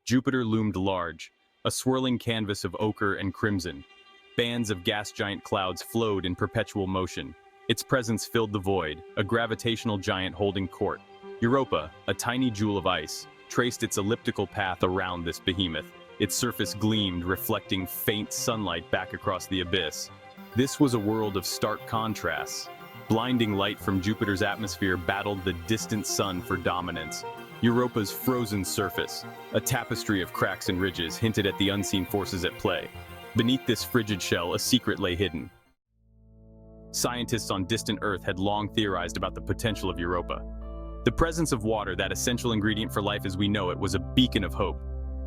Jupiter loomed large, a swirling canvas of ochre and crimson. Bands of gas giant clouds flowed in perpetual motion. Its presence filled the void, a gravitational giant holding court. Europa, a tiny jewel of ice, traced its elliptical path around this behemoth. Its surface gleamed, reflecting faint sunlight back across the abyss. This was a world of stark contrasts. Blinding light from Jupiter's atmosphere battled the distant sun for dominance. Europa's frozen surface, a tapestry of cracks and ridges, hinted at the unseen forces at play. Beneath this frigid shell, a secret lay hidden. Scientists on distant Earth had long theorized about the potential of Europa. The presence of water, that essential ingredient for life as we know it, was a beacon of hope.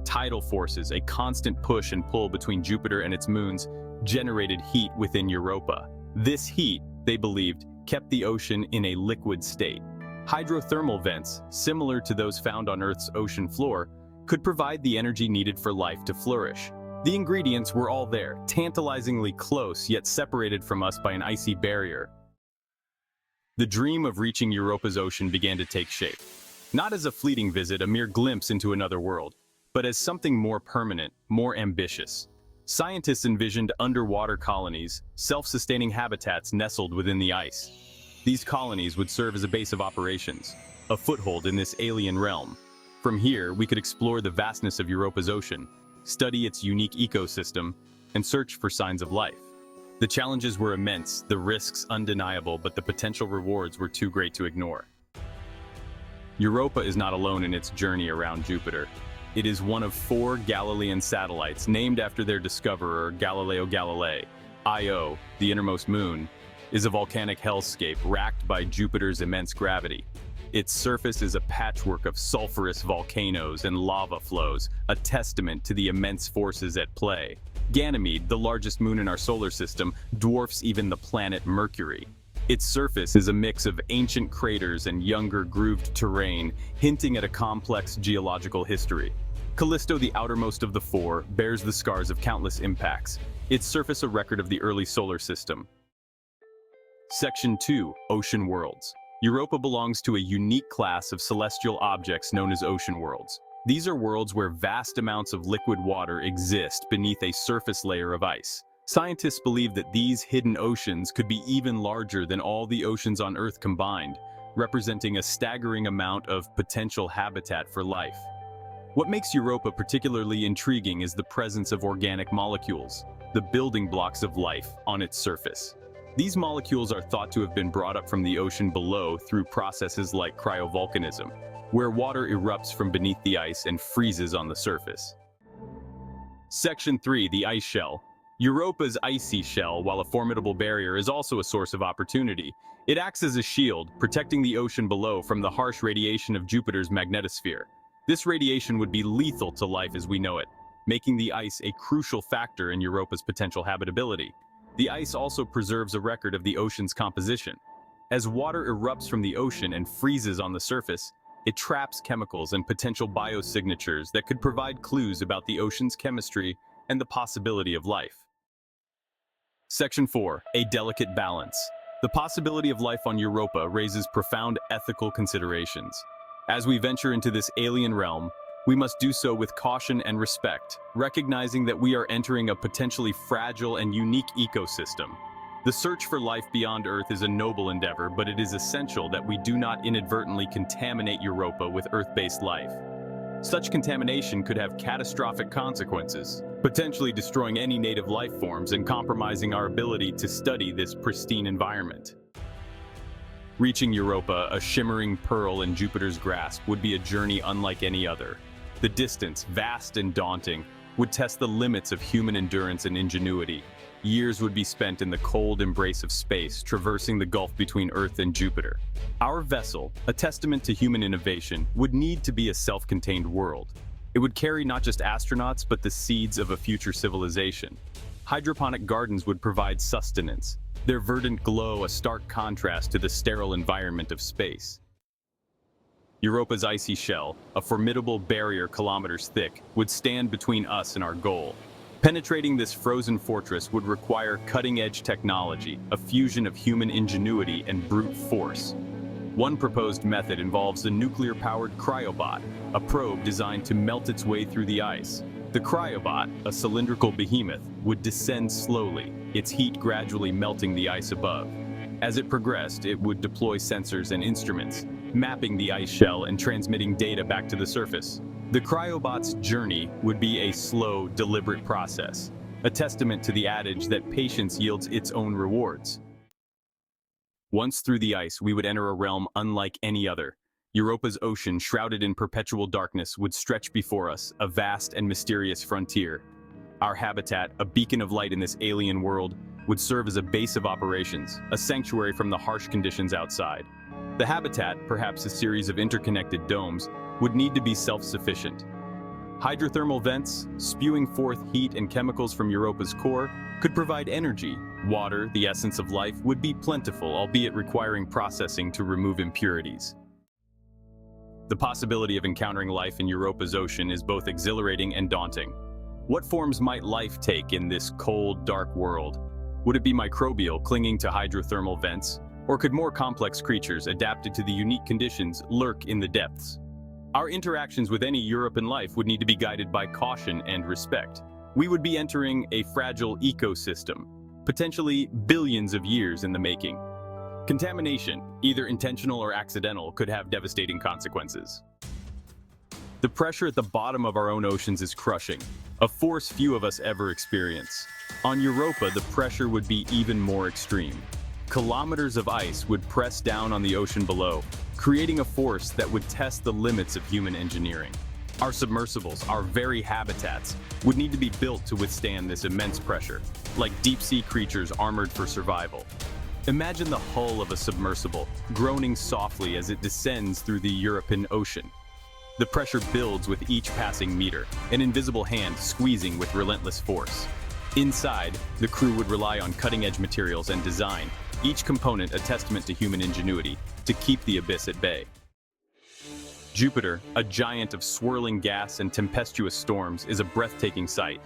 Tidal forces, a constant push and pull between Jupiter and its moons, generated heat within Europa. This heat, they believed, kept the ocean in a liquid state. Hydrothermal vents, similar to those found on Earth's ocean floor, could provide the energy needed for life to flourish. The ingredients were all there, tantalizingly close, yet separated from us by an icy barrier. The dream of reaching Europa's ocean began to take shape. Not as a fleeting visit, a mere glimpse into another world, but as something more permanent, more ambitious. Scientists envisioned underwater colonies, self-sustaining habitats nestled within the ice. These colonies would serve as a base of operations, a foothold in this alien realm. From here, we could explore the vastness of Europa's ocean, study its unique ecosystem, and search for signs of life. The challenges were immense, the risks undeniable, but the potential rewards were too great to ignore. Europa is not alone in its journey around Jupiter. It is one of 4 Galilean satellites named after their discoverer, Galileo Galilei. Io, the innermost moon, is a volcanic hellscape racked by Jupiter's immense gravity. Its surface is a patchwork of sulfurous volcanoes and lava flows, a testament to the immense forces at play. Ganymede, the largest moon in our solar system, dwarfs even the planet Mercury. Its surface is a mix of ancient craters and younger grooved terrain, hinting at a complex geological history. Callisto, the outermost of the 4, bears the scars of countless impacts, its surface a record of the early solar system. Section 2. Ocean Worlds. Europa belongs to a unique class of celestial objects known as ocean worlds. These are worlds where vast amounts of liquid water exist beneath a surface layer of ice. Scientists believe that these hidden oceans could be even larger than all the oceans on Earth combined, representing a staggering amount of potential habitat for life. What makes Europa particularly intriguing is the presence of organic molecules, the building blocks of life on its surface. These molecules are thought to have been brought up from the ocean below through processes like cryovolcanism, where water erupts from beneath the ice and freezes on the surface. Section 3. The Ice Shell. Europa's icy shell, while a formidable barrier, is also a source of opportunity. It acts as a shield, protecting the ocean below from the harsh radiation of Jupiter's magnetosphere. This radiation would be lethal to life as we know it, making the ice a crucial factor in Europa's potential habitability. The ice also preserves a record of the ocean's composition. As water erupts from the ocean and freezes on the surface, it traps chemicals and potential biosignatures that could provide clues about the ocean's chemistry and the possibility of life. Section 4. A delicate balance. The possibility of life on Europa raises profound ethical considerations. As we venture into this alien realm, we must do so with caution and respect, recognizing that we are entering a potentially fragile and unique ecosystem. The search for life beyond Earth is a noble endeavor, but it is essential that we do not inadvertently contaminate Europa with Earth-based life. Such contamination could have catastrophic consequences, potentially destroying any native life forms and compromising our ability to study this pristine environment. Reaching Europa, a shimmering pearl in Jupiter's grasp, would be a journey unlike any other. The distance, vast and daunting, would test the limits of human endurance and ingenuity. Years would be spent in the cold embrace of space, traversing the gulf between Earth and Jupiter. Our vessel, a testament to human innovation, would need to be a self-contained world. It would carry not just astronauts, but the seeds of a future civilization. Hydroponic gardens would provide sustenance, their verdant glow a stark contrast to the sterile environment of space. Europa's icy shell, a formidable barrier kilometers thick, would stand between us and our goal. Penetrating this frozen fortress would require cutting-edge technology, a fusion of human ingenuity and brute force. One proposed method involves a nuclear-powered cryobot, a probe designed to melt its way through the ice. The cryobot, a cylindrical behemoth, would descend slowly, its heat gradually melting the ice above. As it progressed, it would deploy sensors and instruments, mapping the ice shell and transmitting data back to the surface. The cryobot's journey would be a slow, deliberate process, a testament to the adage that patience yields its own rewards. Once through the ice, we would enter a realm unlike any other. Europa's ocean, shrouded in perpetual darkness, would stretch before us, a vast and mysterious frontier. Our habitat, a beacon of light in this alien world, would serve as a base of operations, a sanctuary from the harsh conditions outside. The habitat, perhaps a series of interconnected domes, would need to be self-sufficient. Hydrothermal vents, spewing forth heat and chemicals from Europa's core, could provide energy. Water, the essence of life, would be plentiful, albeit requiring processing to remove impurities. The possibility of encountering life in Europa's ocean is both exhilarating and daunting. What forms might life take in this cold, dark world? Would it be microbial, clinging to hydrothermal vents? Or could more complex creatures, adapted to the unique conditions, lurk in the depths? Our interactions with any European life would need to be guided by caution and respect. We would be entering a fragile ecosystem, potentially billions of years in the making. Contamination, either intentional or accidental, could have devastating consequences. The pressure at the bottom of our own oceans is crushing, a force few of us ever experience. On Europa, the pressure would be even more extreme. Kilometers of ice would press down on the ocean below, creating a force that would test the limits of human engineering. Our submersibles, our very habitats, would need to be built to withstand this immense pressure, like deep-sea creatures armored for survival. Imagine the hull of a submersible, groaning softly as it descends through the European ocean. The pressure builds with each passing meter, an invisible hand squeezing with relentless force. Inside, the crew would rely on cutting-edge materials and design, each component a testament to human ingenuity, to keep the abyss at bay. Jupiter, a giant of swirling gas and tempestuous storms, is a breathtaking sight.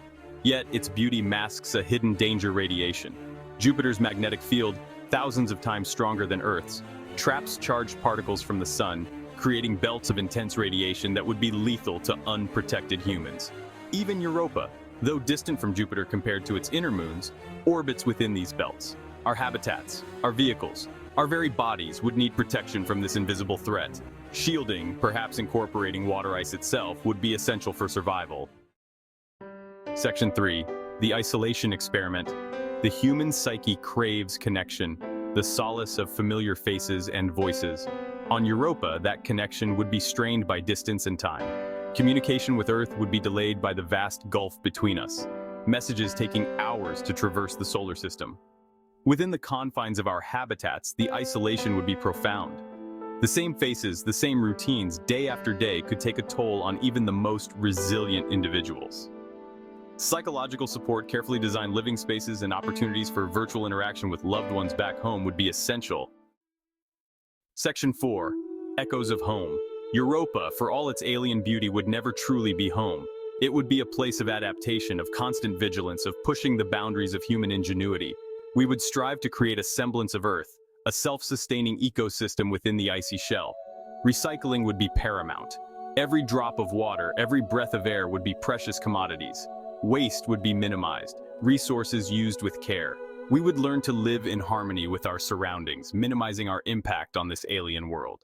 Yet its beauty masks a hidden danger: radiation. Jupiter's magnetic field, thousands of times stronger than Earth's, traps charged particles from the sun, creating belts of intense radiation that would be lethal to unprotected humans. Even Europa, though distant from Jupiter compared to its inner moons, orbits within these belts. Our habitats, our vehicles, our very bodies would need protection from this invisible threat. Shielding, perhaps incorporating water ice itself, would be essential for survival. Section 3. The isolation experiment. The human psyche craves connection, the solace of familiar faces and voices. On Europa, that connection would be strained by distance and time. Communication with Earth would be delayed by the vast gulf between us, messages taking hours to traverse the solar system. Within the confines of our habitats, the isolation would be profound. The same faces, the same routines, day after day, could take a toll on even the most resilient individuals. Psychological support, carefully designed living spaces, and opportunities for virtual interaction with loved ones back home would be essential. Section 4. Echoes of home. Europa, for all its alien beauty, would never truly be home. It would be a place of adaptation, of constant vigilance, of pushing the boundaries of human ingenuity. We would strive to create a semblance of Earth, a self-sustaining ecosystem within the icy shell. Recycling would be paramount. Every drop of water, every breath of air would be precious commodities. Waste would be minimized, resources used with care. We would learn to live in harmony with our surroundings, minimizing our impact on this alien world.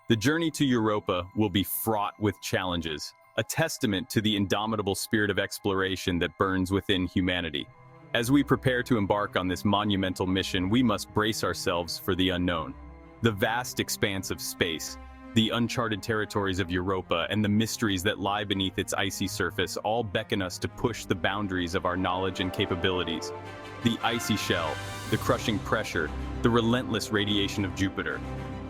The journey to Europa will be fraught with challenges, a testament to the indomitable spirit of exploration that burns within humanity. As we prepare to embark on this monumental mission, we must brace ourselves for the unknown. The vast expanse of space, the uncharted territories of Europa, and the mysteries that lie beneath its icy surface all beckon us to push the boundaries of our knowledge and capabilities. The icy shell, the crushing pressure, the relentless radiation of Jupiter.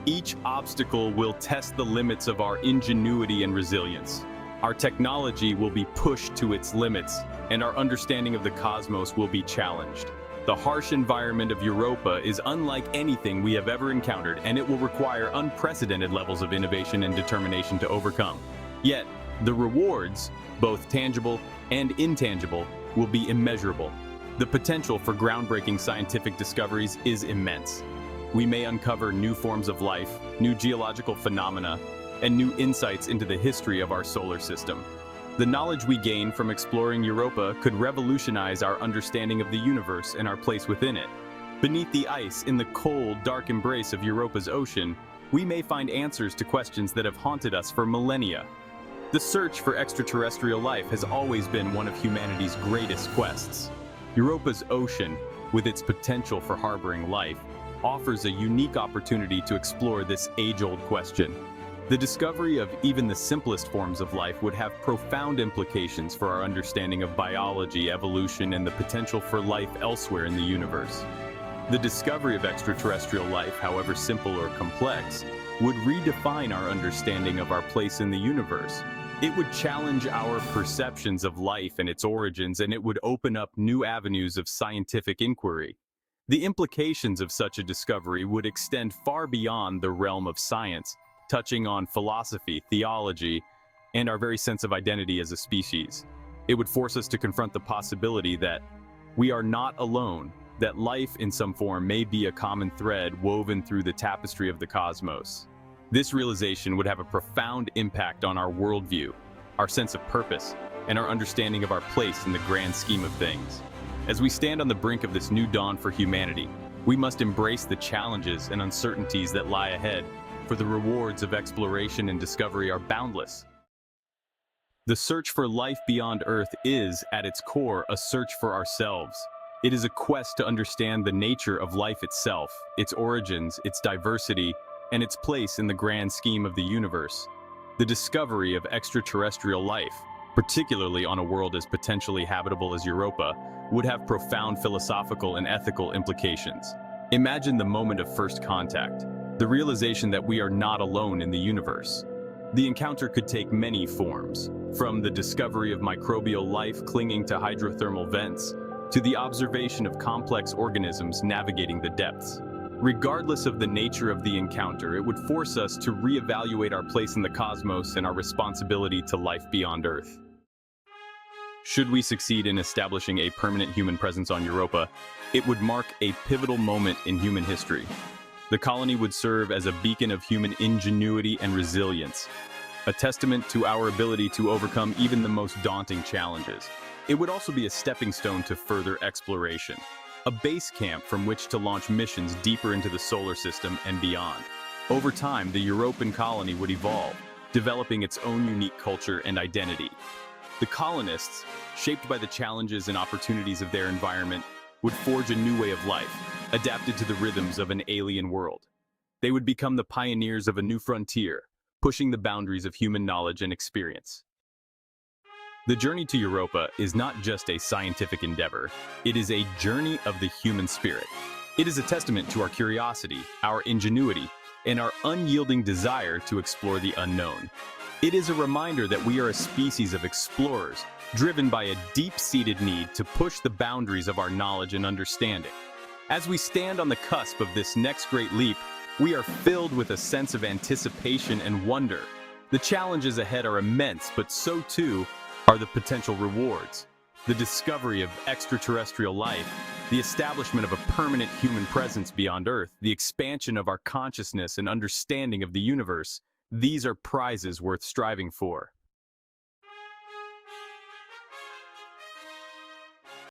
Each obstacle will test the limits of our ingenuity and resilience. Our technology will be pushed to its limits, and our understanding of the cosmos will be challenged. The harsh environment of Europa is unlike anything we have ever encountered, and it will require unprecedented levels of innovation and determination to overcome. Yet, the rewards, both tangible and intangible, will be immeasurable. The potential for groundbreaking scientific discoveries is immense. we may uncover new forms of life, new geological phenomena, and new insights into the history of our solar system. The knowledge we gain from exploring Europa could revolutionize our understanding of the universe and our place within it. Beneath the ice, in the cold, dark embrace of Europa's ocean, we may find answers to questions that have haunted us for millennia. The search for extraterrestrial life has always been one of humanity's greatest quests. Europa's ocean, with its potential for harboring life, offers a unique opportunity to explore this age-old question. The discovery of even the simplest forms of life would have profound implications for our understanding of biology, evolution, and the potential for life elsewhere in the universe. The discovery of extraterrestrial life, however simple or complex, would redefine our understanding of our place in the universe. It would challenge our perceptions of life and its origins, and it would open up new avenues of scientific inquiry. The implications of such a discovery would extend far beyond the realm of science, touching on philosophy, theology, and our very sense of identity as a species. It would force us to confront the possibility that we are not alone, that life in some form may be a common thread woven through the tapestry of the cosmos. This realization would have a profound impact on our worldview, our sense of purpose, and our understanding of our place in the grand scheme of things. As we stand on the brink of this new dawn for humanity, we must embrace the challenges and uncertainties that lie ahead, for the rewards of exploration and discovery are boundless. The search for life beyond Earth is, at its core, a search for ourselves. It is a quest to understand the nature of life itself, its origins, its diversity, and its place in the grand scheme of the universe. The discovery of extraterrestrial life, particularly on a world as potentially habitable as Europa, would have profound philosophical and ethical implications. Imagine the moment of first contact, the realization that we are not alone in the universe. The encounter could take many forms, from the discovery of microbial life clinging to hydrothermal vents, to the observation of complex organisms navigating the depths. Regardless of the nature of the encounter, it would force us to reevaluate our place in the cosmos and our responsibility to life beyond Earth. Should we succeed in establishing a permanent human presence on Europa, it would mark a pivotal moment in human history. The colony would serve as a beacon of human ingenuity and resilience, a testament to our ability to overcome even the most daunting challenges. It would also be a stepping stone to further exploration, a base camp from which to launch missions deeper into the solar system and beyond. Over time, the European colony would evolve, developing its own unique culture and identity. The colonists, shaped by the challenges and opportunities of their environment, would forge a new way of life, adapted to the rhythms of an alien world. They would become the pioneers of a new frontier, pushing the boundaries of human knowledge and experience. The journey to Europa is not just a scientific endeavor, it is a journey of the human spirit. It is a testament to our curiosity, our ingenuity, and our unyielding desire to explore the unknown. It is a reminder that we are a species of explorers, driven by a deep-seated need to push the boundaries of our knowledge and understanding. As we stand on the cusp of this next great leap, we are filled with a sense of anticipation and wonder. The challenges ahead are immense, but so too are the potential rewards. The discovery of extraterrestrial life, the establishment of a permanent human presence beyond Earth, the expansion of our consciousness and understanding of the universe, these are prizes worth striving for.